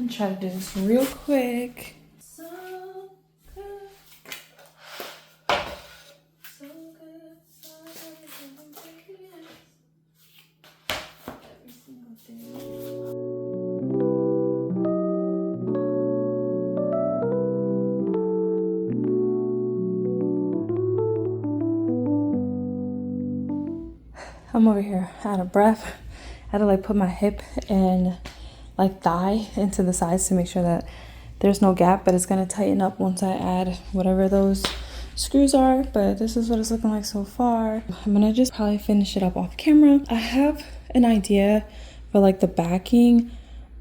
I'm trying to do this real quick. So good. So good. So good. Every single day. I'm over here out of breath. I had to like put my hip and like thigh into the sides to make sure that there's no gap, but it's gonna tighten up once I add whatever those screws are. But this is what it's looking like so far. I'm gonna just probably finish it up off camera. I have an idea for like the backing.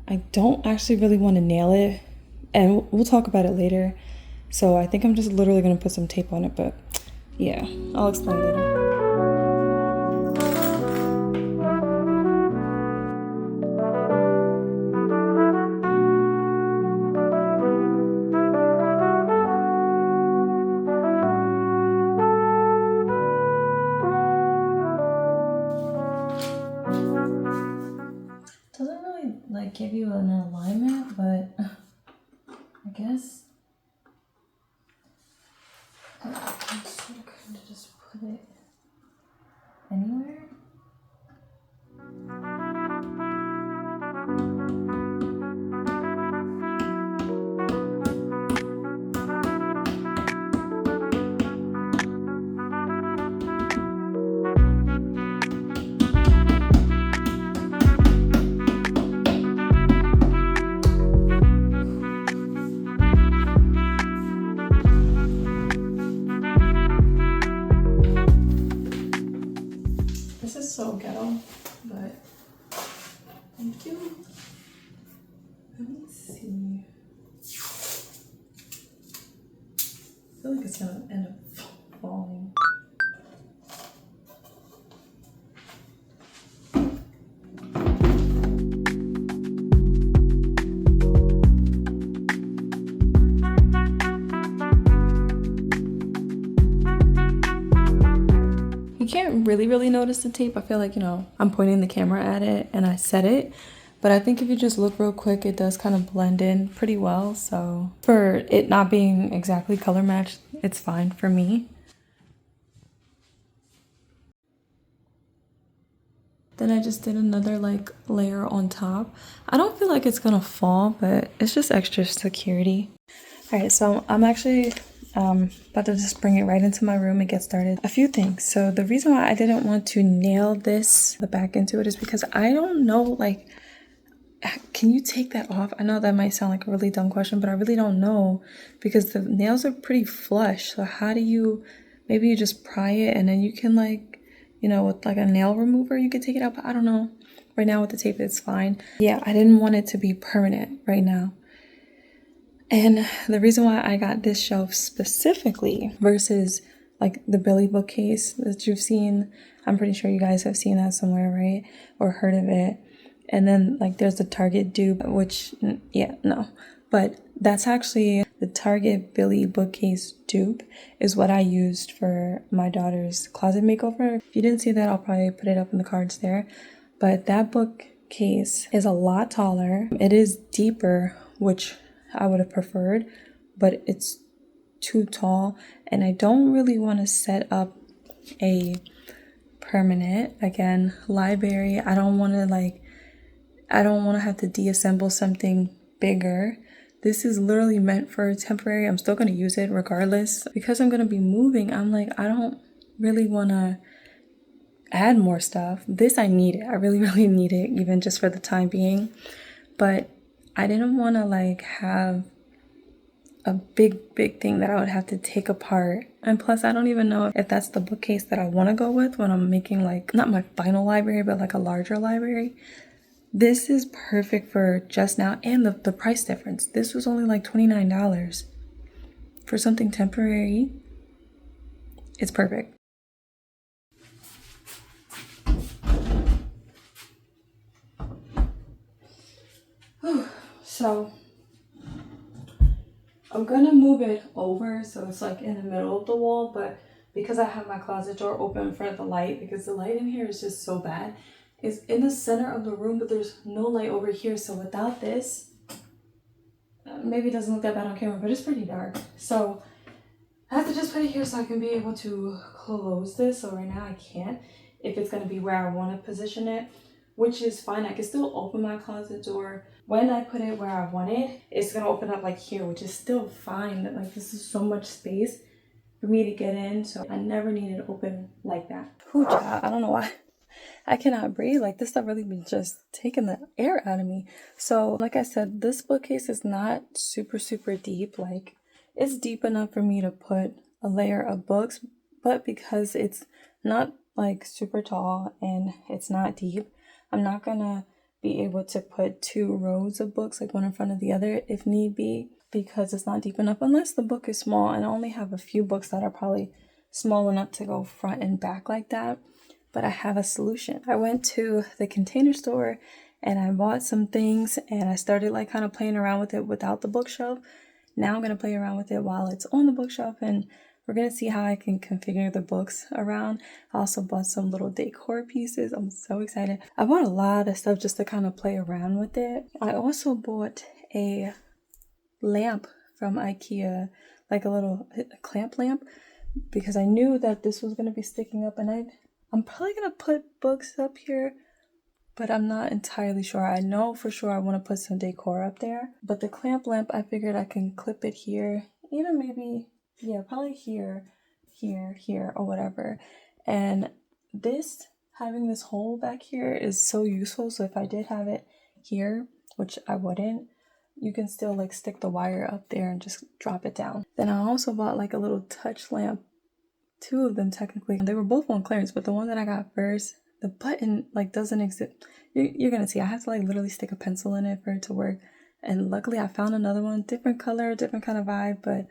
I don't actually really want to nail it, and we'll talk about it later. So I think I'm just literally gonna put some tape on it, but yeah, I'll explain later. Doesn't really like give you an alignment, but I guess I'm just gonna kind of just put it anywhere. This is so ghetto, but thank you. Let me see. I feel like it's gonna end up falling. You can't really notice the tape. I feel like, you know, I'm pointing the camera at it and I set it. But I think if you just look real quick, it does kind of blend in pretty well. So for it not being exactly color matched, it's fine for me. Then I just did another like layer on top. I don't feel like it's gonna fall, but it's just extra security. All right, so I'm actually about to just bring it right into my room and get started. A few things. So the reason why I didn't want to nail the back into it is because I don't know, like, can you take that off? I know that might sound like a really dumb question, but I really don't know because the nails are pretty flush. So how do you, maybe you just pry it and then you can like, you know, with like a nail remover, you could take it out, but I don't know. Right now with the tape, it's fine. Yeah, I didn't want it to be permanent right now. And the reason why I got this shelf specifically versus like the Billy Bookcase that you've seen, I'm pretty sure you guys have seen that somewhere, right? Or heard of it. And then like there's the Target dupe, which, yeah, no. But that's actually the Target Billy Bookcase dupe is what I used for my daughter's closet makeover. If you didn't see that, I'll probably put it up in the cards there. But that bookcase is a lot taller. It is deeper, which I would have preferred, but it's too tall. And I don't really want to set up a permanent, again, library. I don't want to have to deassemble something bigger. This is literally meant for temporary. I'm still going to use it regardless. Because I'm going to be moving, I'm like, I don't really want to add more stuff. This, I need it. I really need it, even just for the time being. But I didn't want to like have a big thing that I would have to take apart. And plus, I don't even know if that's the bookcase that I want to go with when I'm making like, not my final library, but like a larger library. This is perfect for just now, and the price difference. This was only like $29 for something temporary. It's perfect. So I'm gonna move it over so it's like in the middle of the wall, but because I have my closet door open for the light, because the light in here is just so bad, it's in the center of the room, but there's no light over here. So without this, maybe it doesn't look that bad on camera, but it's pretty dark. So I have to just put it here so I can be able to close this. So right now I can't, if it's going to be where I want to position it, which is fine. I can still open my closet door. When I put it where I want it, it's going to open up like here, which is still fine. Like this is so much space for me to get in. So I never need it open like that. Whew, child, I don't know why I cannot breathe. Like this stuff really been just taking the air out of me. So like I said, this bookcase is not super deep. Like it's deep enough for me to put a layer of books, but because it's not like super tall and it's not deep, I'm not gonna be able to put 2 rows of books like one in front of the other if need be, because it's not deep enough, unless the book is small, and I only have a few books that are probably small enough to go front and back like that. But I have a solution. I went to the Container Store and I bought some things, and I started like kind of playing around with it without the bookshelf. Now I'm gonna play around with it while it's on the bookshelf, and we're gonna see how I can configure the books around. I also bought some little decor pieces. I'm so excited. I bought a lot of stuff just to kind of play around with it. I also bought a lamp from IKEA, like a little clamp lamp, because I knew that this was gonna be sticking up, and I'm probably gonna put books up here, but I'm not entirely sure. I know for sure I want to put some decor up there, but the clamp lamp, I figured I can clip it here, even maybe, yeah, probably here, or whatever. And this, having this hole back here is so useful. So if I did have it here, which I wouldn't, you can still like stick the wire up there and just drop it down. Then I also bought like a little touch lamp, 2 of them technically. They were both on clearance, but the one that I got first, the button like doesn't exist. You're gonna see I have to like literally stick a pencil in it for it to work. And luckily I found another one, different color, different kind of vibe, but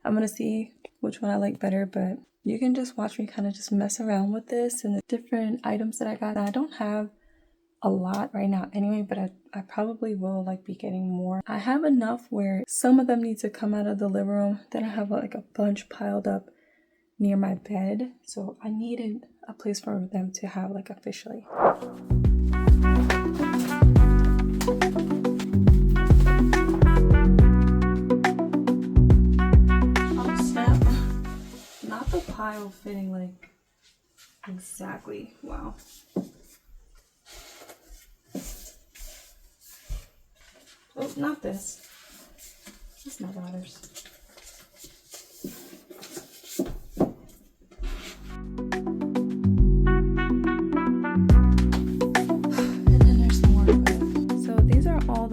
I'm gonna see which one I like better. But you can just watch me kind of just mess around with this and the different items that I got. I don't have a lot right now anyway, but I probably will like be getting more. I have enough where some of them need to come out of the living room. Then I have like a bunch piled up near my bed, so I needed a place for them to have like officially. Oh snap, not the pile fitting like exactly. Wow. Oh, not this. That's not others.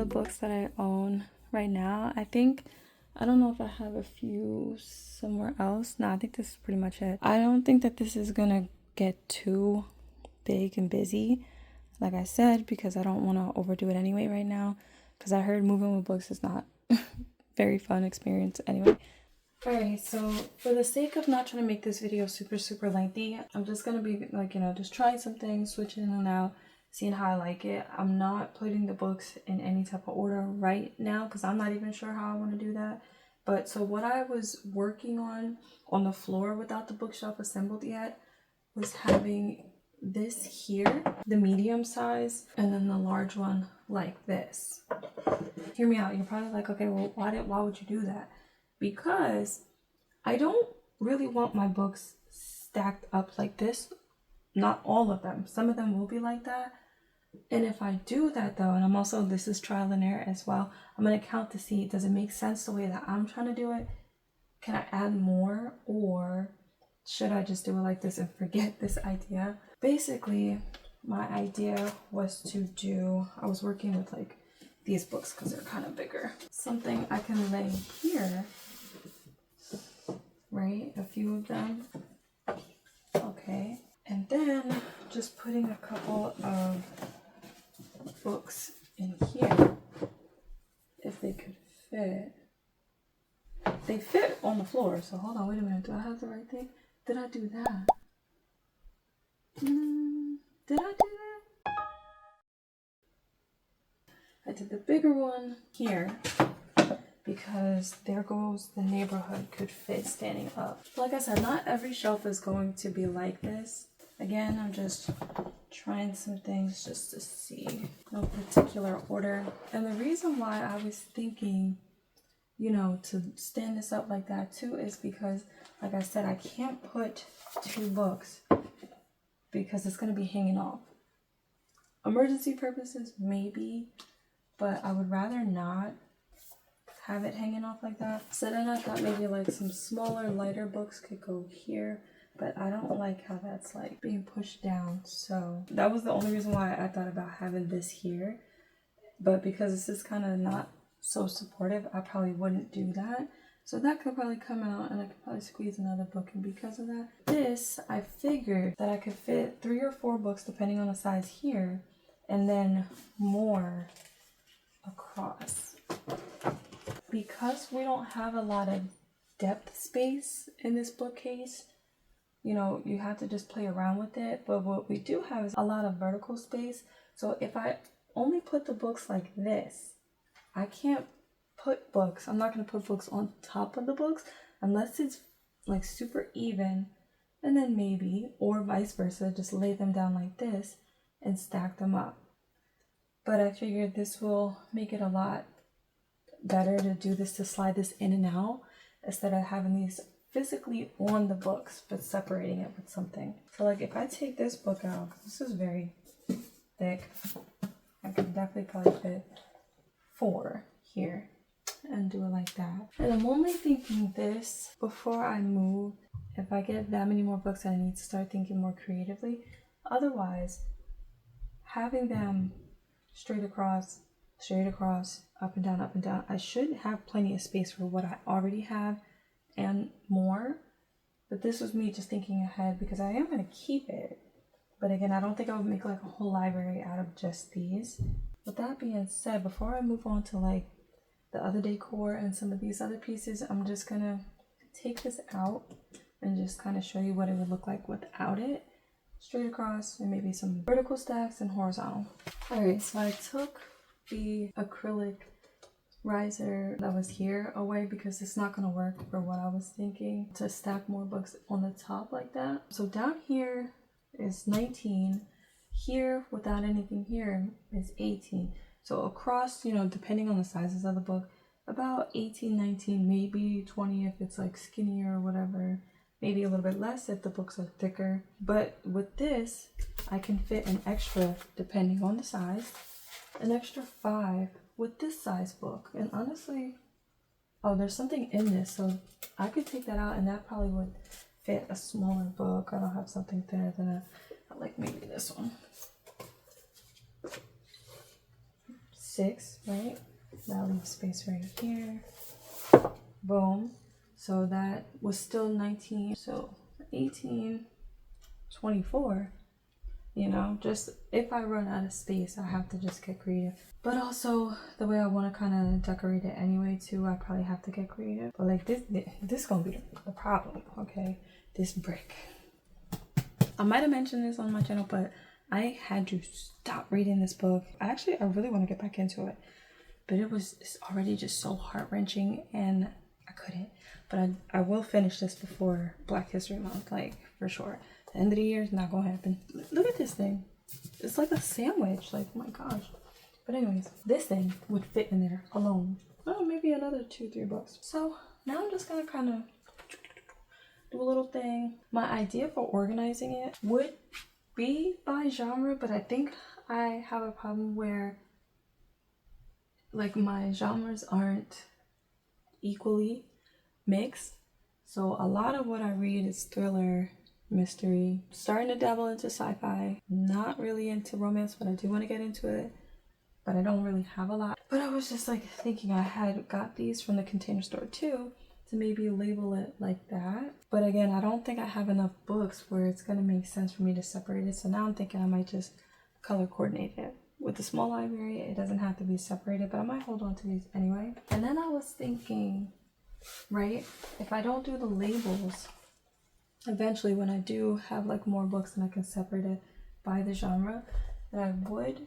Books that I own right now. I don't know if I have a few somewhere else. No, I think this is pretty much it. I don't think that this is gonna get too big and busy, like I said, because I don't want to overdo it anyway right now, because I heard moving with books is not very fun experience anyway. Alright, so for the sake of not trying to make this video super lengthy, I'm just gonna be like, just trying some things, switching in and out, seeing how I like it. I'm not putting the books in any type of order right now because I'm not even sure how I want to do that. But so what I was working on the floor without the bookshelf assembled yet was having this here, the medium size, and then the large one like this. Hear me out. You're probably like, okay, well, why would you do that? Because I don't really want my books stacked up like this. Not all of them. Some of them will be like that. And if I do that though, and this is trial and error as well, I'm going to count to see, does it make sense the way that I'm trying to do it? Can I add more, or should I just do it like this and forget this idea? Basically, my idea was I was working with like these books because they're kind of bigger. Something I can lay here, right? A few of them. Okay. And then just putting a couple of books in here, if they could fit. They fit on the floor, so hold on, wait a minute. Do I have the right thing? Did I do that? Did I do that? I did the bigger one here because there goes the neighborhood could fit standing up. Like I said, not every shelf is going to be like this. Again, I'm just trying some things just to see. No particular order. And the reason why I was thinking you know, to stand this up like that too is because, like I said, I can't put 2 books because it's going to be hanging off. Emergency purposes, maybe, but I would rather not have it hanging off like that. So then I thought maybe like some smaller, lighter books could go here, but I don't like how that's like being pushed down. So that was the only reason why I thought about having this here. But because this is kind of not so supportive, I probably wouldn't do that. So that could probably come out and I could probably squeeze another book in because of that. This, I figured that I could fit 3 or 4 books depending on the size here, and then more across. Because we don't have a lot of depth space in this bookcase, you know, you have to just play around with it. But what we do have is a lot of vertical space. So if I only put the books like this, I can't put books, I'm not going to put books on top of the books unless it's like super even, and then maybe, or vice versa, just lay them down like this and stack them up. But I figured this will make it a lot better to do this, to slide this in and out instead of having these physically on the books but separating it with something. So like if I take this book out, this is very thick, I could definitely probably fit 4 here and do it like that. And I'm only thinking this before I move. If I get that many more books, I need to start thinking more creatively. Otherwise, having them straight across, up and down, I should have plenty of space for what I already have and more. But this was me just thinking ahead because I am going to keep it. But again, I don't think I would make like a whole library out of just these. With that being said, before I move on to like the other decor and some of these other pieces, I'm just going to take this out and just kind of show you what it would look like without it. Straight across, and maybe some vertical stacks and horizontal. Alright, so I took the acrylic riser that was here away because it's not going to work for what I was thinking to stack more books on the top like that. So down here is 19. Here, without anything here, is 18. So across, you know, depending on the sizes of the book, about 18, 19, maybe 20 if it's like skinnier or whatever. Maybe a little bit less if the books are thicker. But with this, I can fit an extra, depending on the size, an extra 5 with this size book. And honestly, oh, there's something in this, so I could take that out and that probably would fit a smaller book. I don't have something thinner than I like maybe this one. 6, right? That leaves space right here. Boom. So that was still 19, so 18, 24, you know, just if I run out of space, I have to just get creative. But also the way I want to kind of decorate it anyway too, I probably have to get creative. But like this gonna be the problem, okay? This brick. I might have mentioned this on my channel, but I had to stop reading this book. I really want to get back into it, but it's already just so heart-wrenching and I couldn't. But I will finish this before Black History Month, like for sure. The end of the year is not gonna happen. Look at this thing. It's like a sandwich, like oh my gosh. But anyways, this thing would fit in there alone. Oh, maybe another 2-3 books. So now I'm just gonna kind of do a little thing. My idea for organizing it would be by genre, but I think I have a problem where like my genres aren't equally mixed. So a lot of what I read is thriller, mystery, starting to dabble into sci-fi, not really into romance, but I do want to get into it, but I don't really have a lot. But I was just like thinking I had got these from the Container Store too, to maybe label it like that. But again, I don't think I have enough books where it's going to make sense for me to separate it. So now I'm thinking I might just color coordinate it. With the small library, it doesn't have to be separated, but I might hold on to these anyway. And then I was thinking, right, if I don't do the labels, eventually when I do have like more books and I can separate it by the genre, that I would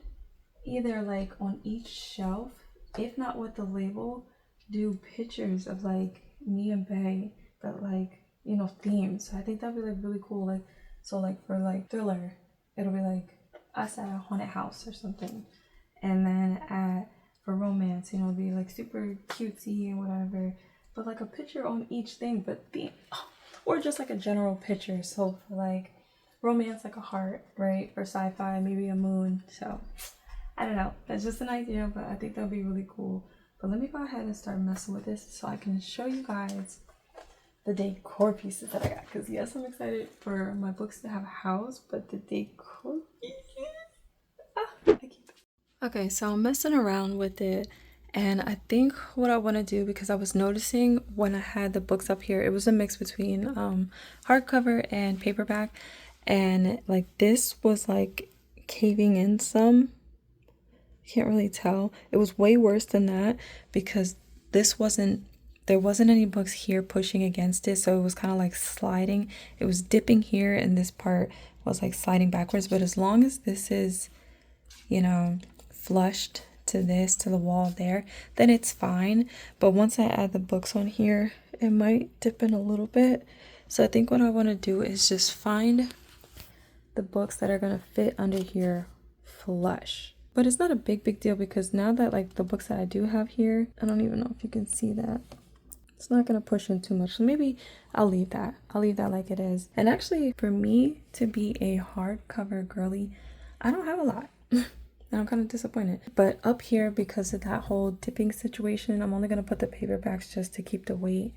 either like on each shelf, if not with the label, do pictures of like me and Bay, but like, you know, themes. So I think that'd be like really cool. Like, so like for like thriller, it'll be like us at a haunted house or something. And then at for romance, you know, be like super cutesy and whatever, but like a picture on each thing, but the or just like a general picture. So for like romance, like a heart, right? For sci-fi, maybe a moon. So I don't know, that's just an idea, but I think that'll be really cool. But let me go ahead and start messing with this so I can show you guys the decor pieces that I got. Because yes, I'm excited for my books to have a house, but the decor pieces, okay, so I'm messing around with it, and I think what I want to do, because I was noticing when I had the books up here, it was a mix between hardcover and paperback, and like this was like caving in some. Can't really tell. It was way worse than that because there wasn't any books here pushing against it, so it was kind of like sliding. It was dipping here and this part was like sliding backwards, but as long as this is, you know, flushed to the wall there, then it's fine. But once I add the books on here, it might dip in a little bit. So I think what I want to do is just find the books that are going to fit under here flush. But it's not a big deal because now that like the books that I do have here, I don't even know if you can see that. It's not going to push in too much. So maybe I'll leave that. I'll leave that like it is. And actually for me to be a hardcover girly, I don't have a lot. And I'm kind of disappointed. But up here, because of that whole dipping situation, I'm only going to put the paperbacks just to keep the weight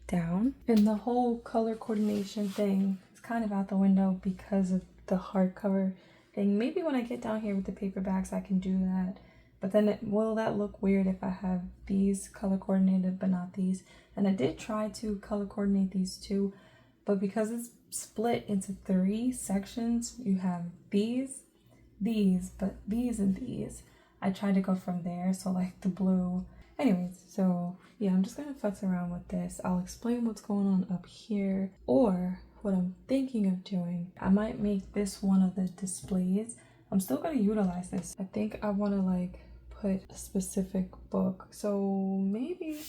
down. And the whole color coordination thing is kind of out the window because of the hardcover thing. Maybe when I get down here with the paperbacks, I can do that. But then will that look weird if I have these color coordinated but not these? And I did try to color coordinate these two, but because it's split into 3 sections, you have these, but these and these. I tried to go from there, so like the blue. Anyways, so yeah, I'm just gonna futz around with this. I'll explain what's going on up here, or what I'm thinking of doing. I might make this one of the displays. I'm still gonna utilize this. I think I want to like put a specific book, so maybe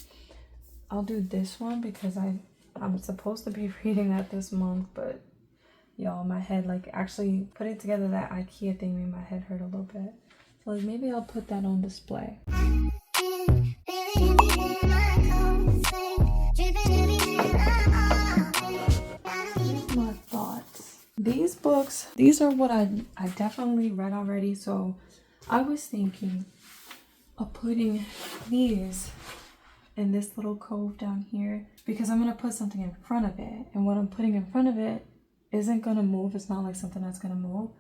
I'll do this one because I'm supposed to be reading that this month, but y'all, my head, like actually putting together that IKEA thing made my head hurt a little bit. So like maybe I'll put that on display. My thoughts. These books, these are what I definitely read already, so I was thinking of putting these in this little cove down here because I'm going to put something in front of it, and what I'm putting in front of it isn't going to move. It's not like something that's going to move,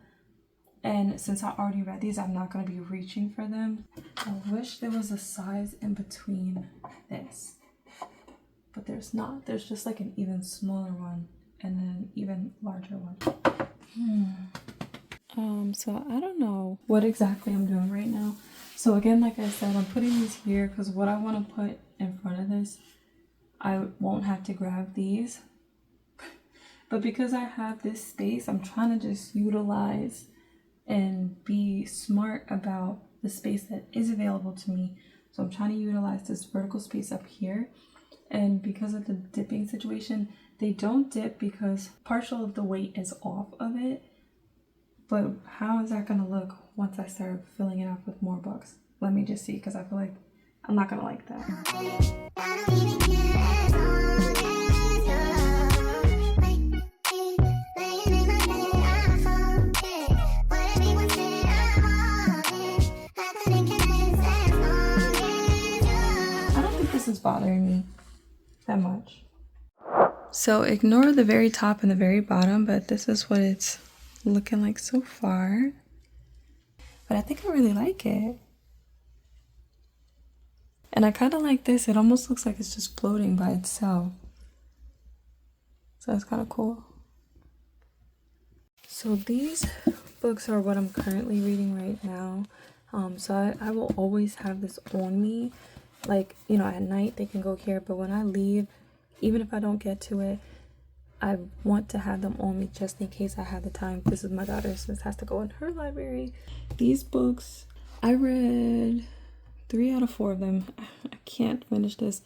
and since I already read these, I'm not going to be reaching for them. I wish there was a size in between this, but there's not. There's just like an even smaller one and an even larger one. So I don't know what exactly I'm doing right now. So again, like I said, I'm putting these here because what I want to put in front of this, I won't have to grab these. But because I have this space, I'm trying to just utilize and be smart about the space that is available to me. So I'm trying to utilize this vertical space up here. And because of the dipping situation, they don't dip because partial of the weight is off of it. But how is that going to look once I start filling it up with more books? Let me just see, because I feel like I'm not going to like that. I don't think this is bothering me that much. So ignore the very top and the very bottom, but this is what it's looking like so far. But I think I really like it. And I kind of like this. It almost looks like it's just floating by itself. So that's kind of cool. So these books are what I'm currently reading right now. So I will always have this on me. Like, you know, at night they can go here, but when I leave, even if I don't get to it, I want to have them on me just in case I have the time. This is my daughter, so this has to go in her library. These books, I read 3 out of 4 of them. I can't finish this.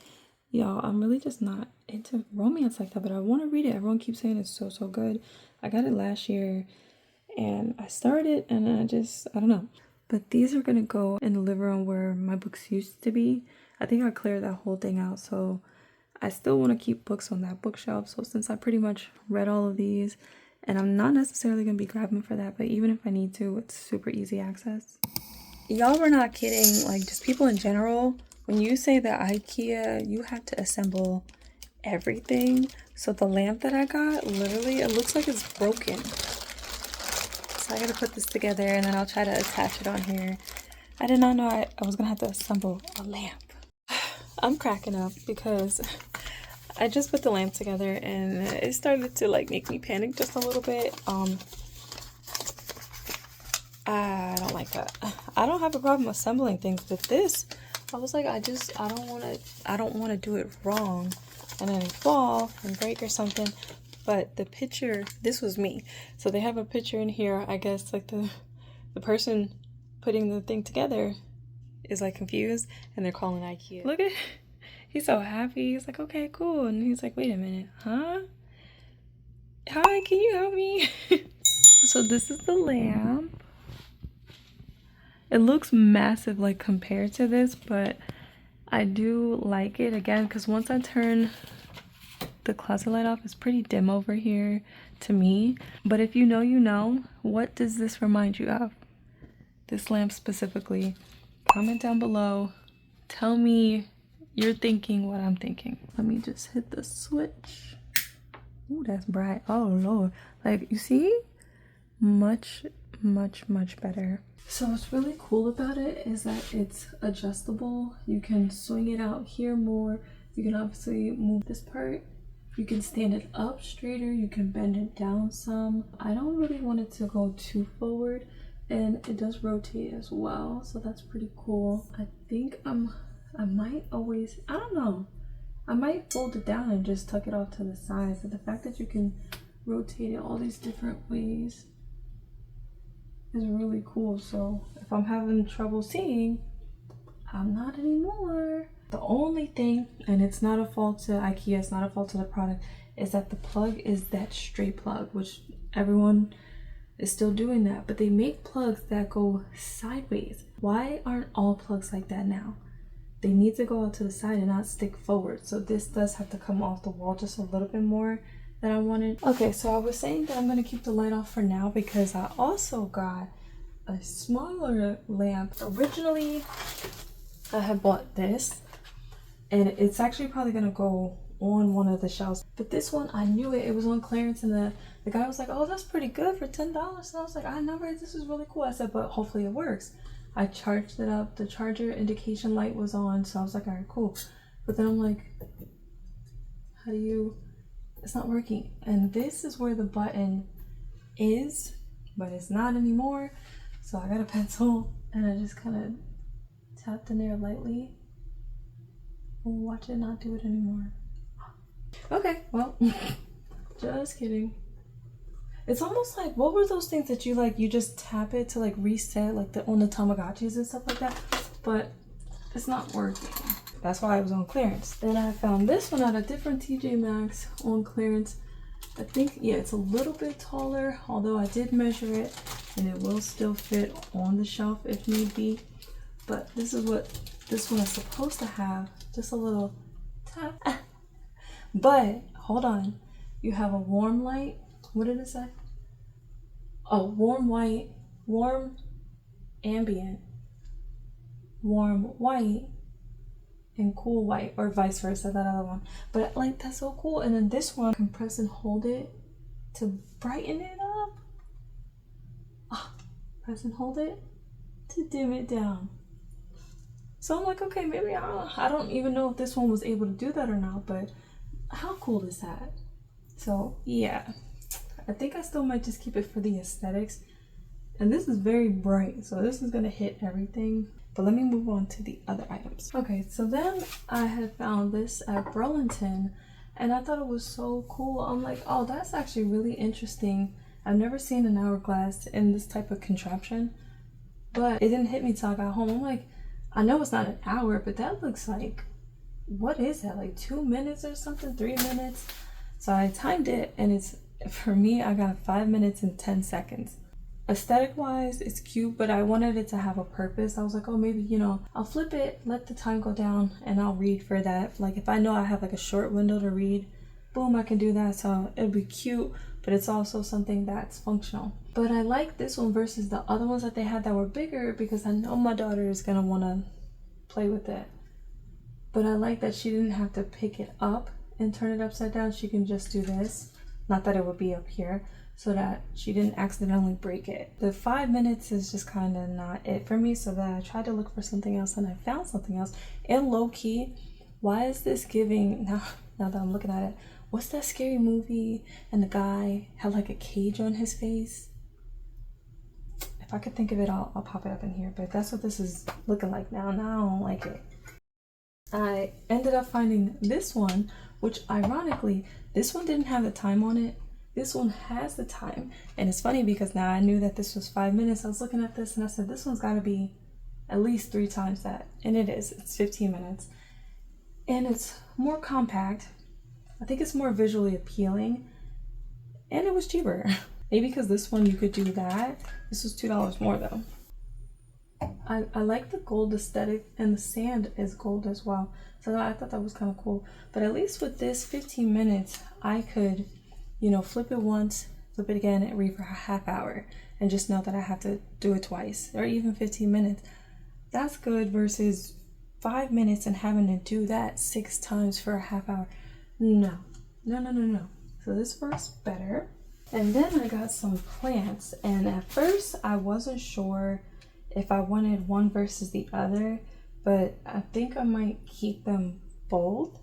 Y'all, I'm really just not into romance like that, but I want to read it. Everyone keeps saying it's so good. I got it last year and I started and I don't know. But these are gonna go in the living room where my books used to be. I think I cleared that whole thing out, so I still want to keep books on that bookshelf. So since I pretty much read all of these, and I'm not necessarily gonna be grabbing for that, but even if I need to, it's super easy access. Y'all were not kidding, like just people in general, when you say that IKEA, you have to assemble everything. So the lamp that I got, literally, it looks like it's broken. So I gotta put this together and then I'll try to attach it on here. I did not know I was gonna have to assemble a lamp. I'm cracking up because I just put the lamp together and it started to like make me panic just a little bit. I don't like that. I don't have a problem assembling things, but this, I was like, I don't want to do it wrong and then fall and break or something. But the picture, this was me. So they have a picture in here, I guess like the person putting the thing together is like confused and they're calling IKEA. Look at, he's so happy. He's like, okay, cool. And he's like, wait a minute, huh? Hi, can you help me? So this is the lamp. It looks massive like compared to this, but I do like it again because once I turn the closet light off, it's pretty dim over here to me. But if you know, you know. What does this remind you of? This lamp specifically. Comment down below. Tell me you're thinking what I'm thinking. Let me just hit the switch. Ooh, that's bright. Oh Lord. Like, you see? Much better. So what's really cool about it is that it's adjustable. You can swing it out here more. You can obviously move this part. You can stand it up straighter. You can bend it down some. I don't really want it to go too forward, and it does rotate as well, so that's pretty cool. I think I might always, I don't know, I might fold it down and just tuck it off to the side, but the fact that you can rotate it all these different ways is really cool. So if I'm having trouble seeing, I'm not anymore. The only thing, and it's not a fault to IKEA, it's not a fault to the product, is that the plug is that straight plug, which everyone is still doing that, but they make plugs that go sideways. Why aren't all plugs like that now? They need to go out to the side and not stick forward. So this does have to come off the wall just a little bit more than I wanted. Okay, so I was saying that I'm gonna keep the light off for now because I also got a smaller lamp. Originally, I had bought this, and it's actually probably gonna go on one of the shelves. But this one, I knew it was on clearance, and the guy was like, oh, that's pretty good for $10. And I was like, I know, right? This is really cool. I said, but hopefully it works. I charged it up. The charger indication light was on, so I was like, all right, cool. But then I'm like, how do you, it's not working. And this is where the button is, but it's not anymore. So I got a pencil and I just kind of tapped in there lightly. Watch it not do it anymore. Okay, well, just kidding. It's almost like, what were those things that you just tap it to like reset, like on the Tamagotchis and stuff like that? But it's not working. That's why it was on clearance. Then I found this one at a different TJ Maxx on clearance. I think, yeah, it's a little bit taller, although I did measure it and it will still fit on the shelf if need be. But this is what this one is supposed to have, just a little tap. But hold on, you have a warm light. What did it say? Oh, warm white, warm ambient, warm white, and cool white, or vice versa, that other one. But like, that's so cool. And then this one, you can press and hold it to brighten it up. Oh, press and hold it to dim it down. So I'm like, okay, maybe I don't even know if this one was able to do that or not, but how cool is that? So yeah, I think I still might just keep it for the aesthetics. And this is very bright, so this is gonna hit everything. But let me move on to the other items. Okay, so then I had found this at Burlington and I thought it was so cool. I'm like, oh, that's actually really interesting. I've never seen an hourglass in this type of contraption, but it didn't hit me till I got home. I'm like, I know it's not an hour, but that looks like, what is that? Like 2 minutes or something, 3 minutes? So I timed it and it's, for me, I got 5 minutes and 10 seconds. aesthetic wise it's cute, but I wanted it to have a purpose. I was like, oh, maybe, you know, I'll flip it, let the time go down, and I'll read for that. Like if I know I have like a short window to read, boom, I can do that. So it'll be cute, but it's also something that's functional. But I like this one versus the other ones that they had that were bigger, because I know my daughter is gonna want to play with it. But I like that she didn't have to pick it up and turn it upside down. She can just do this. Not that it would be up here, so that she didn't accidentally break it. The 5 minutes is just kind of not it for me, so that I tried to look for something else and I found something else. And low key, why is this giving, now that I'm looking at it, what's that scary movie and the guy had like a cage on his face? If I could think of it, I'll pop it up in here, but that's what this is looking like now. Now I don't like it. I ended up finding this one, which ironically, this one didn't have the time on it. This one has the time. And it's funny because now I knew that this was 5 minutes. I was looking at this and I said, this one's got to be at least 3 times that. And it is. It's 15 minutes. And it's more compact. I think it's more visually appealing. And it was cheaper. Maybe because this one you could do that. This was $2 more though. I like the gold aesthetic, and the sand is gold as well. So I thought that was kind of cool. But at least with this 15 minutes, I could, you know, flip it once, flip it again, and read for a half hour. And just know that I have to do it twice, or even 15 minutes. That's good versus 5 minutes and having to do that 6 times for a half hour. No. So this works better. And then I got some plants. And at first, I wasn't sure if I wanted one versus the other, but I think I might keep them both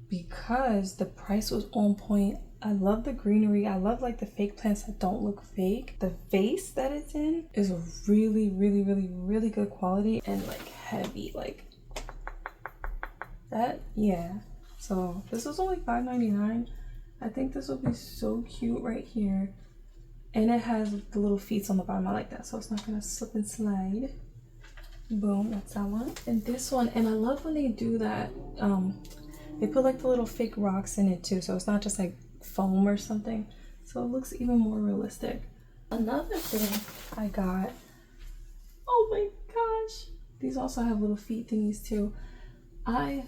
because the price was on point. I love the greenery. I love like the fake plants that don't look fake. The vase that it's in is really good quality and like heavy, like that. Yeah, so this was only $5.99. I think this will be so cute right here. And it has the little feet on the bottom. I like that, so it's not gonna slip and slide. Boom, that's that one. And this one, and I love when they do that. They put like the little fake rocks in it too, so it's not just like foam or something. So it looks even more realistic. Another thing I got, oh my gosh, these also have little feet thingies too. I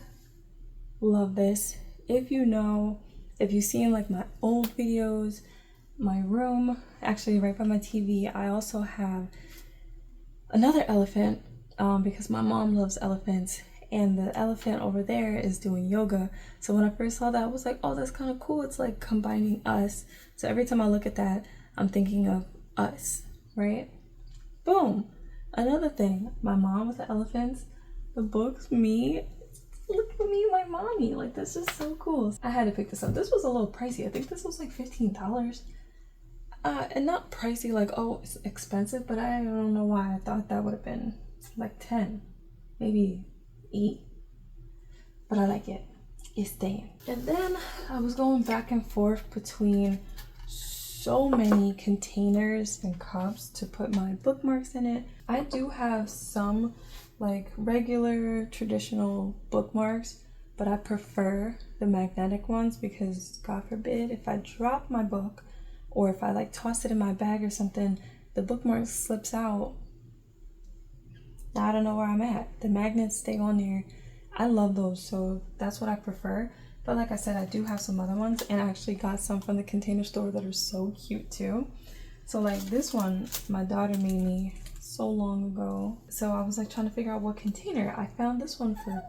love this. If you've seen like my old videos, my room, actually right by my TV, I also have another elephant because my mom loves elephants, and the elephant over there is doing yoga. So when I first saw that, I was like, oh, that's kind of cool. It's like combining us. So every time I look at that, I'm thinking of us, right? Boom. Another thing, my mom with the elephants, the books, me. Look at me, my mommy. Like, this is so cool. I had to pick this up. This was a little pricey. I think this was like $15. And not pricey, like, oh, it's expensive, but I don't know why I thought that would have been like 10, maybe 8. But I like it. It's staying. And then I was going back and forth between so many containers and cups to put my bookmarks in it. I do have some like regular traditional bookmarks, but I prefer the magnetic ones because God forbid if I drop my book or if I like toss it in my bag or something, the bookmark slips out. Now I don't know where I'm at. The magnets stay on there. I love those, so that's what I prefer. But like I said, I do have some other ones, and I actually got some from the Container Store that are so cute too. So like this one, my daughter made me so long ago. So I was like trying to figure out what container. I found this one for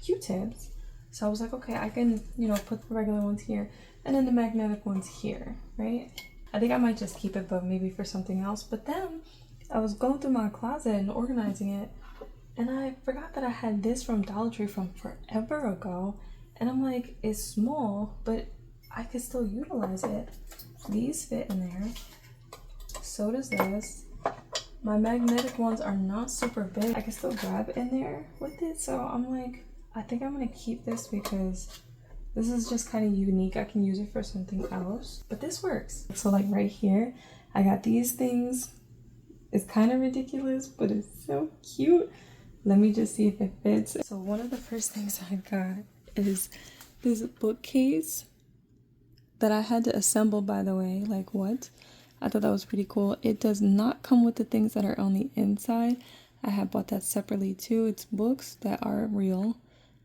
Q-tips. So I was like, okay, I can, you know, put the regular ones here and then the magnetic ones here, right? I think I might just keep it, but maybe for something else. But then I was going through my closet and organizing it, and I forgot that I had this from Dollar Tree from forever ago. And I'm like, it's small, but I could still utilize it. These fit in there. So does this. My magnetic ones are not super big. I can still grab in there with it. So I'm like, I think I'm gonna keep this because this is just kind of unique. I can use it for something else, but this works. So like right here, I got these things. It's kind of ridiculous, but it's so cute. Let me just see if it fits. So one of the first things I got is this bookcase that I had to assemble, by the way. Like, what? I thought that was pretty cool. It does not come with the things that are on the inside. I have bought that separately too. It's books that are real.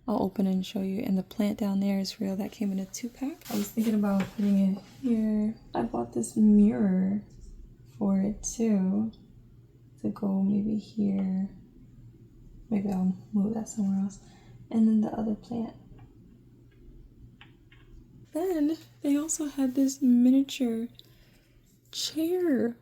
I'll open it and show you. And the plant down there is real. That came in a 2-pack. I was thinking about putting it here. I bought this mirror for it too. To go maybe here. Maybe I'll move that somewhere else. And then the other plant. Then they also had this miniature chair.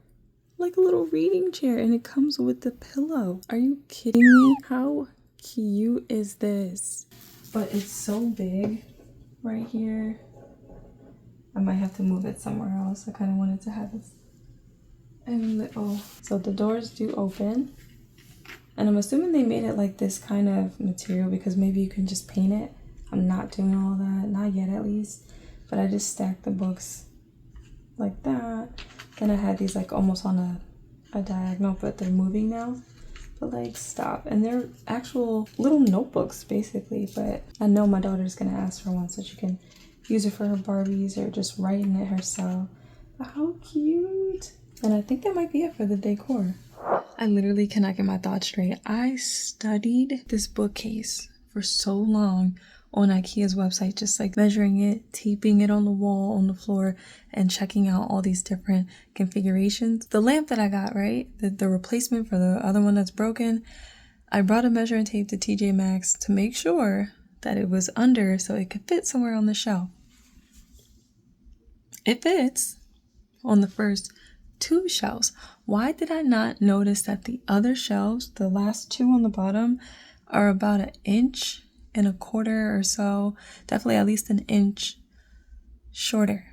Like a little reading chair. And it comes with the pillow. Are you kidding me? How cute is this? But it's so big right here. I might have to move it somewhere else. I kind of wanted to have this. And so the doors do open. And I'm assuming they made it like this kind of material because maybe you can just paint it. I'm not doing all that, not yet at least. But I just stacked the books like that. Then I had these like almost on a diagonal, but they're moving now. But like stop. And they're actual little notebooks basically, but I know my daughter's gonna ask for one so she can use it for her Barbies or just write in it herself. But how cute. And I think that might be it for the decor. I literally cannot get my thoughts straight. I studied this bookcase for so long on IKEA's website, just like measuring it, taping it on the wall, on the floor, and checking out all these different configurations. The lamp that I got, right? The replacement for the other one that's broken, I brought a measuring tape to TJ Maxx to make sure that it was under so it could fit somewhere on the shelf. It fits on the first 2 shelves. Why did I not notice that the other shelves, the last 2 on the bottom, are about 1.25 inches or so, definitely at least 1 inch shorter.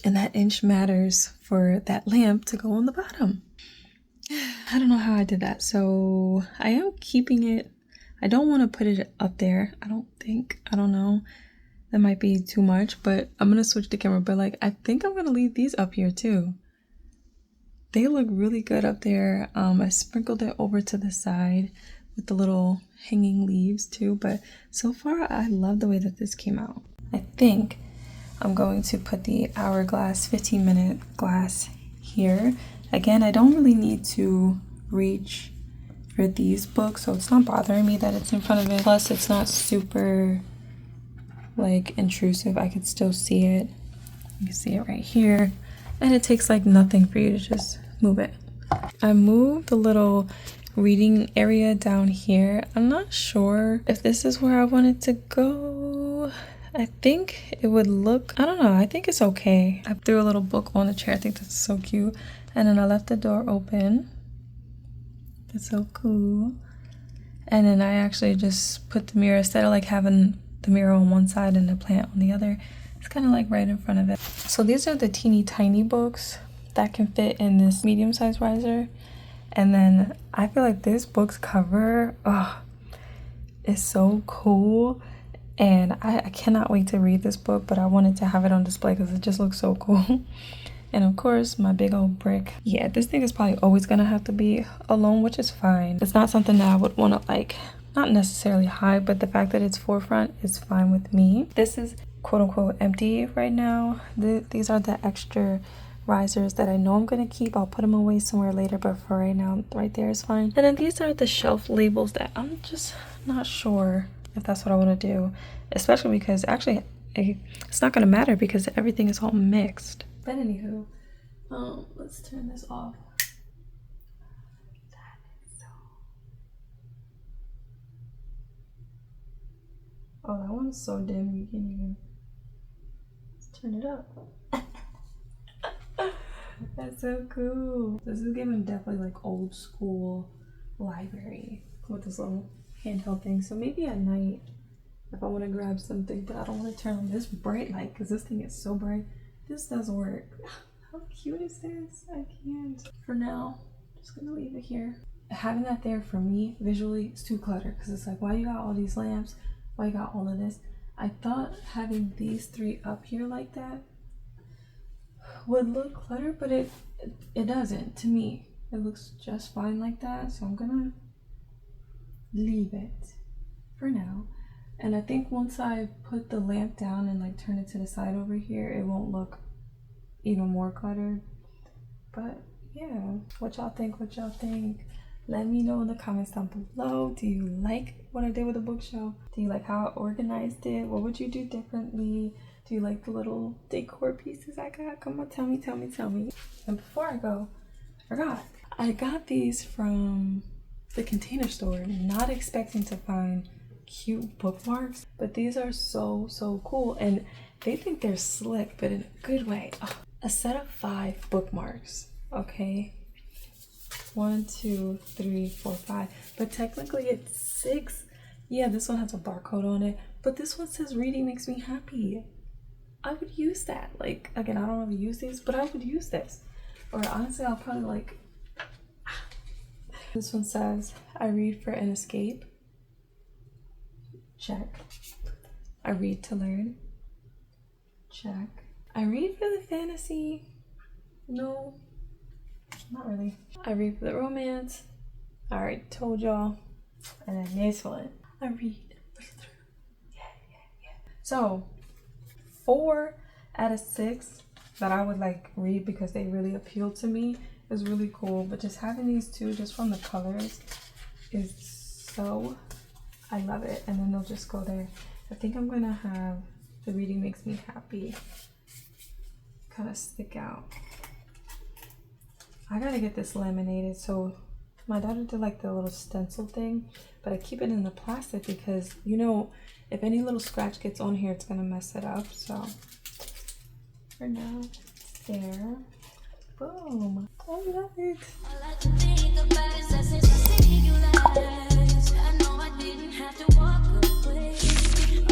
And that inch matters for that lamp to go on the bottom. I don't know how I did that. So I am keeping it. I don't want to put it up there. I don't know. That might be too much, but I'm going to switch the camera. But like, I think I'm going to leave these up here too. They look really good up there. I sprinkled it over to the side with the little hanging leaves too, but so far I love the way that this came out. I think I'm going to put the hourglass 15-minute glass here. Again, I don't really need to reach for these books, so it's not bothering me that it's in front of it. Plus, it's not super like intrusive. I could still see it. You can see it right here. And it takes like nothing for you to just move it. I moved the little reading area down here. I'm not sure if this is where I want it to go. I think it would look, I don't know, I think it's okay. I threw a little book on the chair. I think that's so cute. And then I left the door open. That's so cool. And then I actually just put the mirror, instead of like having the mirror on one side and the plant on the other, it's kind of like right in front of it. So these are the teeny tiny books that can fit in this medium-sized riser. And then I feel like this book's cover is so cool. And I cannot wait to read this book, but I wanted to have it on display because it just looks so cool. And of course, my big old brick. Yeah, this thing is probably always gonna have to be alone, which is fine. It's not something that I would want to like, not necessarily hide, but the fact that it's forefront is fine with me. This is quote unquote empty right now. These are the extra risers that I know I'm gonna keep. I'll put them away somewhere later, but for right now, right there is fine. And then these are the shelf labels that I'm just not sure if that's what I want to do, especially because actually it's not gonna matter because everything is all mixed. But anywho, let's turn this off. Oh, that one's so dim you can't even. Let's turn it up. That's so cool. This is giving definitely like old school library with this little handheld thing. So maybe at night if I want to grab something, but I don't want to turn on this bright light because this thing is so bright. This does work. How cute is this? I can't. For now, I'm just gonna leave it here. Having that there for me visually is too cluttered because it's like, why you got all these lamps? Why you got all of this? I thought having these 3 up here like that would look cluttered, but it doesn't to me. It looks just fine like that, so I'm gonna leave it for now. And I think once I put the lamp down and like turn it to the side over here, it won't look even more cluttered. But yeah, what y'all think? What y'all think? Let me know in the comments down below. Do you like what I did with the bookshelf? Do you like how I organized it? What would you do differently? Do you like the little decor pieces I got? Come on, tell me, tell me, tell me. And before I go, I forgot. I got these from the Container Store, not expecting to find cute bookmarks, but these are so cool, and they think they're slick, but in a good way. Oh, a set of 5 bookmarks, okay? 1, 2, 3, 4, 5, but technically it's 6. Yeah, this one has a barcode on it, but this one says reading makes me happy. I would use that. Like, again, I don't really use these, but I would use this. Or honestly, I'll probably like, this one says, I read for an escape. Check. I read to learn. Check. I read for the fantasy. No, not really. I read for the romance. I already told y'all. And then this one, I read. Yeah. So 4 out of 6 that I would like read because they really appeal to me is really cool. But just having these 2 just from the colors is so, I love it. And then they'll just go there. I think I'm gonna have the reading makes me happy kind of stick out. I gotta get this laminated. So my daughter did like the little stencil thing, but I keep it in the plastic because, you know, if any little scratch gets on here, it's gonna mess it up. So for now, there. Boom. I love it. I like to think about it since I see you last. I know I didn't have to walk away.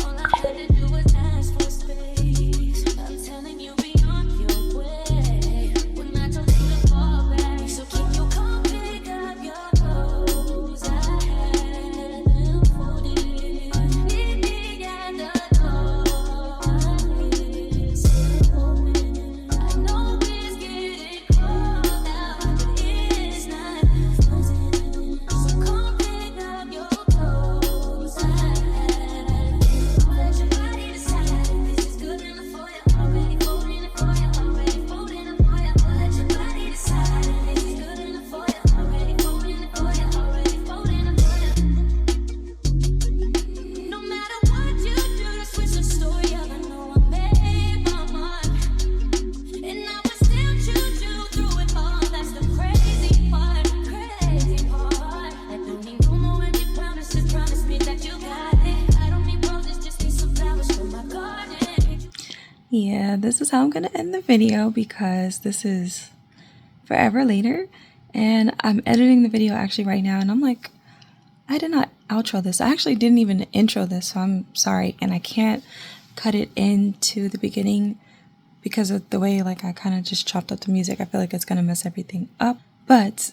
All I had to do was ask for space. I'm telling you, be on your way. When I told you to fall back, so can you come pick up your clothes? I had them folded. Meet me at the door. It's open. I know it's getting cold out, but it's not frozen. So come pick up your clothes. I had let your body decide if this is good enough for you. Already folding it for you. Already folding it for you. Let your body decide if this is good enough for you. Already folding it for you. Already folding it for you. No matter what you do to switch the story up, I know I made my mark, and I would still choose you through it all. That's the crazy part, crazy part. I don't need no more empty promises. Promise me that you got it. I don't need roses, just need some flowers for my garden. Yeah, this is how I'm gonna end the video because this is forever later, and I'm editing the video actually right now, and I'm like, I did not outro this. I actually didn't even intro this, so I'm sorry, and I can't cut it into the beginning because of the way like I kind of just chopped up the music. I feel like it's gonna mess everything up. But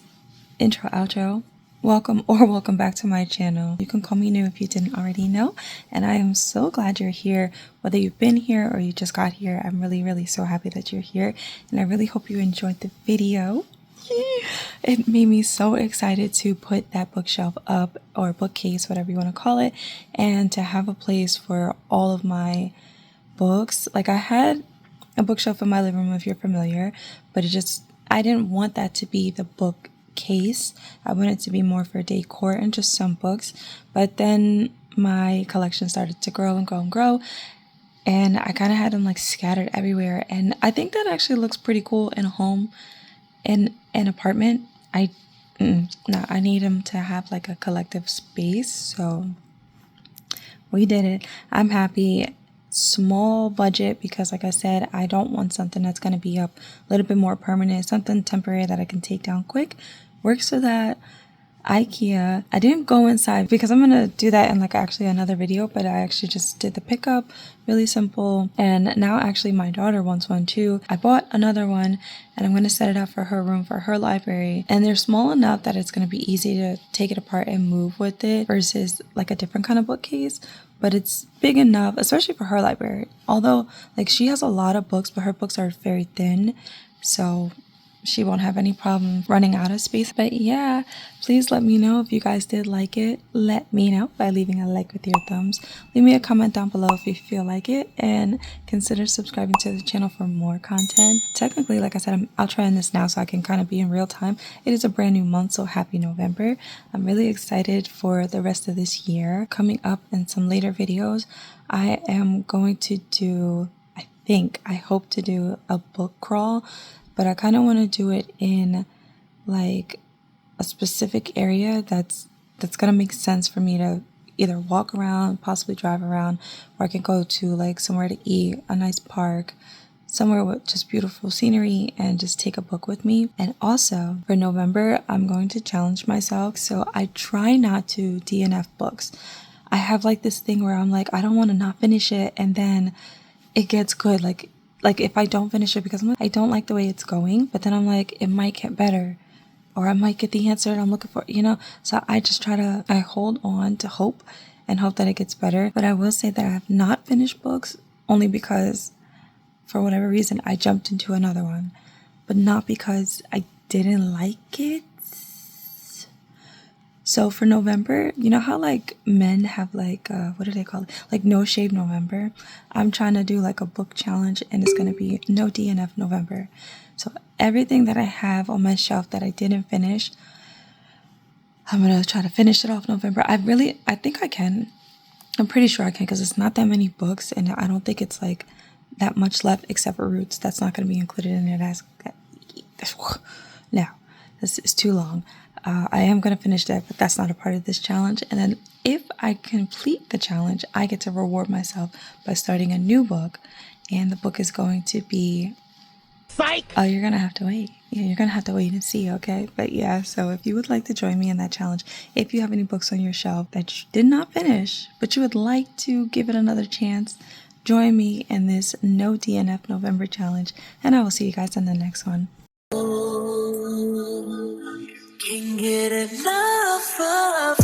intro, outro, welcome back to my channel. You can call me new if you didn't already know, and I am so glad you're here. Whether you've been here or you just got here, I'm really so happy that you're here, and I really hope you enjoyed the video. It made me so excited to put that bookshelf up, or bookcase, whatever you want to call it, and to have a place for all of my books. Like, I had a bookshelf in my living room, if you're familiar, but I didn't want that to be the bookcase. I wanted it to be more for decor and just some books. But then my collection started to grow and grow, and I kind of had them like scattered everywhere, and I think that actually looks pretty cool in a home. In an apartment, I need them to have like a collective space. So we did it. I'm happy. Small budget because, like I said, I don't want something that's going to be up a little bit more permanent. Something temporary that I can take down quick. Works for that. IKEA. I didn't go inside because I'm gonna do that in like actually another video, but I actually just did the pickup, really simple. And now actually my daughter wants one too. I bought another one and I'm gonna set it up for her room, for her library, and they're small enough that it's gonna be easy to take it apart and move with it versus like a different kind of bookcase. But it's big enough, especially for her library, although like she has a lot of books, but her books are very thin, so she won't have any problem running out of space. But yeah, please let me know if you guys did like it. Let me know by leaving a like with your thumbs. Leave me a comment down below if you feel like it, and consider subscribing to the channel for more content. Technically, like I said, I'm outroing this now so I can kind of be in real time. It is a brand new month, so happy November. I'm really excited for the rest of this year. Coming up in some later videos, I am going to do, I hope to do a book crawl, but I kind of want to do it in like a specific area that's gonna make sense for me to either walk around, possibly drive around, or I can go to like somewhere to eat, a nice park, somewhere with just beautiful scenery, and just take a book with me. And also for November, I'm going to challenge myself. So I try not to DNF books. I have like this thing where I'm like, I don't want to not finish it, and then it gets good. Like if I don't finish it because I'm like, I don't like the way it's going, but then I'm like, it might get better, or I might get the answer that I'm looking for, you know? So I just I hold on to hope and hope that it gets better. But I will say that I have not finished books only because for whatever reason, I jumped into another one, but not because I didn't like it. So for November, you know how like men have like, what do they call it? Like No Shave November. I'm trying to do like a book challenge, and it's going to be no DNF November. So everything that I have on my shelf that I didn't finish, I'm going to try to finish it off November. I think I can. I'm pretty sure I can, because it's not that many books, and I don't think it's like that much left except for Roots. That's not going to be included in it. No, this is too long. I am going to finish that, but that's not a part of this challenge. And then if I complete the challenge, I get to reward myself by starting a new book. And the book is going to be... Psych! Oh, you're going to have to wait. Yeah, you're going to have to wait and see, okay? But yeah, so if you would like to join me in that challenge, if you have any books on your shelf that you did not finish, but you would like to give it another chance, join me in this No DNF November challenge. And I will see you guys in the next one. Can't get enough of